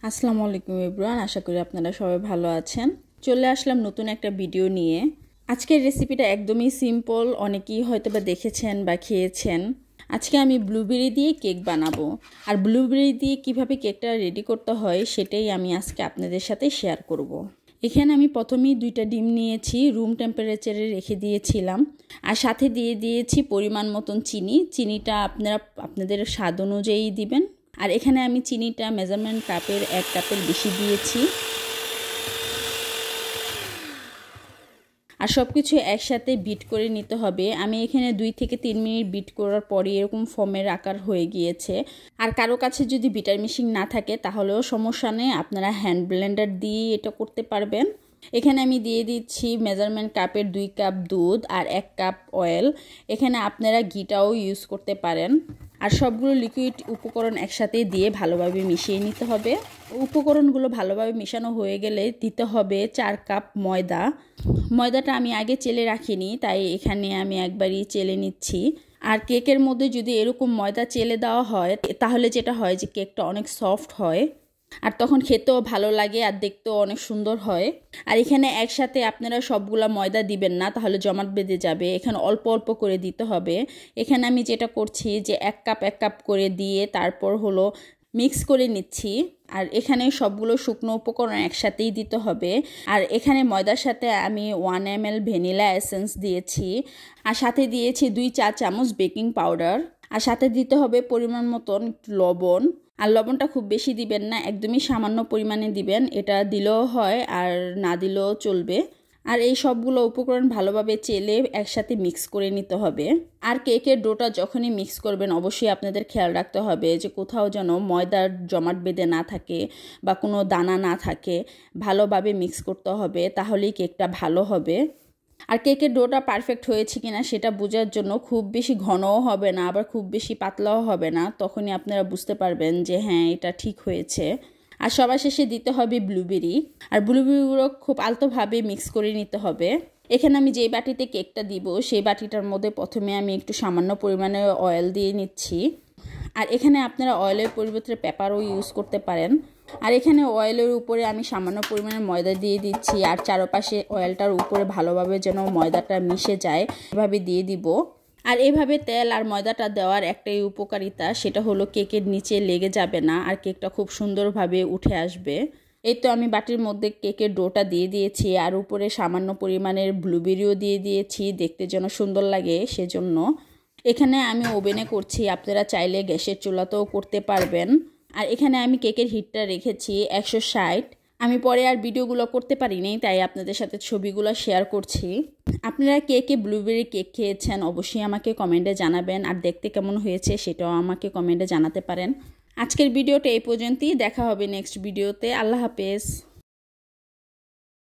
আসসালামু আলাইকুম এভরিওয়ান, আশা করি আপনারা সবাই ভালো আছেন। চলে আসলাম নতুন একটা ভিডিও নিয়ে। আজকের রেসিপিটা একদমই সিম্পল, অনেকেই হয়তো বা দেখেছেন বা খেয়েছেন। আজকে আমি ব্লুবেরি দিয়ে কেক বানাবো, আর ব্লুবেরি দিয়ে কিভাবে কেকটা রেডি করতে হয় সেটাই আমি আজকে আপনাদের সাথে শেয়ার করব। এখানে আমি প্রথমেই 2টা ডিম নিয়েছি, রুম টেম্পারেচারে রেখে দিয়েছিলাম, আর সাথে দিয়ে দিয়েছি পরিমাণ মতন চিনি। চিনিটা আপনারা আপনাদের স্বাদ অনুযায়ী দিবেন। আর এখানে আমি চিনিটা মেজারমেন্ট কাপের 1 কাপের বেশি দিয়েছি। আর সব কিছু একসাথে বিট করে নিতে হবে। আমি এখানে 2 থেকে 3 মিনিট বিট করার পরে এরকম ফোমের আকার হয়ে গিয়েছে। আর কারো কাছে যদি বিটার মেশিন না থাকে তাহলেও সমস্যা নেই, আপনারা হ্যান্ড ব্লেন্ডার দিয়ে এটা করতে পারবেন। এখানে আমি দিয়ে দিচ্ছি মেজারমেন্ট কাপের 2 কাপ দুধ আর 1 কাপ অয়েল। এখানে আপনারা ঘিটাও ইউজ করতে পারেন। আর সবগুলো লিকুইড উপকরণ একসাথে দিয়ে ভালোভাবে মিশিয়ে নিতে হবে। উপকরণগুলো ভালোভাবে মেশানো হয়ে গেলে দিতে হবে 4 কাপ ময়দা। ময়দাটা আমি আগে চেলে রাখিনি, তাই এখানে আমি একবারই চেলে নিচ্ছি। আর কেকের মধ্যে যদি এরকম ময়দা চেলে দেওয়া হয় তাহলে যেটা হয় যে কেকটা অনেক সফট হয়, আর তখন খেতেও ভালো লাগে আর দেখতেও অনেক সুন্দর হয়। আর এখানে একসাথে আপনারা সবগুলা ময়দা দিবেন না, তাহলে জমাট বেঁধে যাবে। এখানে অল্প অল্প করে দিতে হবে। এখানে আমি যেটা করছি যে 1 কাপ করে দিয়ে তারপর হলো মিক্স করে নিচ্ছি। আর এখানে সবগুলো শুকনো উপকরণ একসাথেই দিতে হবে। আর এখানে ময়দার সাথে আমি 1 ml ভ্যানিলা এসেন্স দিয়েছি, আর সাথে দিয়েছি 2 চা চামচ বেকিং পাউডার, আর সাথে দিতে হবে পরিমাণ মতন লবণ। আর লবণটা খুব বেশি দিবেন না, একদমই সামান্য পরিমাণে দিবেন। এটা দিলেও হয় আর না দিলেও চলবে। আর এই সবগুলো উপকরণ ভালোভাবে চেলে একসাথে মিক্স করে নিতে হবে। আর কেকের ডোটা যখনই মিক্স করবেন অবশ্যই আপনাদের খেয়াল রাখতে হবে যে কোথাও যেন ময়দার জমাট বেঁধে না থাকে বা কোনো দানা না থাকে। ভালোভাবে মিক্স করতে হবে, তাহলেই কেকটা ভালো হবে। আর কেকের ডোটা পারফেক্ট হয়েছে কিনা সেটা বোঝার জন্য খুব বেশি ঘনও হবে না, আবার খুব বেশি পাতলাও হবে না। তখনই আপনারা বুঝতে পারবেন যে হ্যাঁ, এটা ঠিক হয়েছে। আর সবার শেষে দিতে হবে ব্লুবেরি। আর ব্লুবেরিগুলো খুব আলতোভাবে মিক্স করে নিতে হবে। এখানে আমি যেই বাটিতে কেকটা দিব সেই বাটিটার মধ্যে প্রথমে আমি একটু সামান্য পরিমাণে অয়েল দিয়ে নিচ্ছি। আর এখানে আপনারা অয়েলের পরিবর্তে পেপারও ইউজ করতে পারেন। আর এখানে অয়েলের উপরে আমি সামান্য পরিমাণে ময়দা দিয়ে দিচ্ছি, আর চারপাশে অয়েলটার উপরে ভালোভাবে যেন ময়দাটা মিশে যায় এভাবে দিয়ে দিব। আর এভাবে তেল আর ময়দাটা দেওয়ার একটাই উপকারিতা, সেটা হলো কেকের নিচে লেগে যাবে না আর কেকটা খুব সুন্দরভাবে উঠে আসবে। এই তো আমি বাটির মধ্যে কেকের ডোটা দিয়ে দিয়েছি, আর উপরে সামান্য পরিমাণের ব্লুবেরিও দিয়ে দিয়েছি, দেখতে যেন সুন্দর লাগে সেজন্য। এখানে আমি ওভেনে করছি, আপনারা চাইলে গ্যাসের চুলাতেও করতে পারবেন। আর এখানে আমি কেকের হিটটা রেখেছি 160। আমি পরে আর ভিডিওগুলো করতে পারিনি, তাই আপনাদের সাথে ছবিগুলো শেয়ার করছি। আপনারা কে কে ব্লুবেরি কেক খেয়েছেন অবশ্যই আমাকে কমেন্টে জানাবেন, আর দেখতে কেমন হয়েছে সেটাও আমাকে কমেন্টে জানাতে পারেন। আজকের ভিডিওটা এই পর্যন্তই, দেখা হবে নেক্সট ভিডিওতে। আল্লাহ হাফেজ।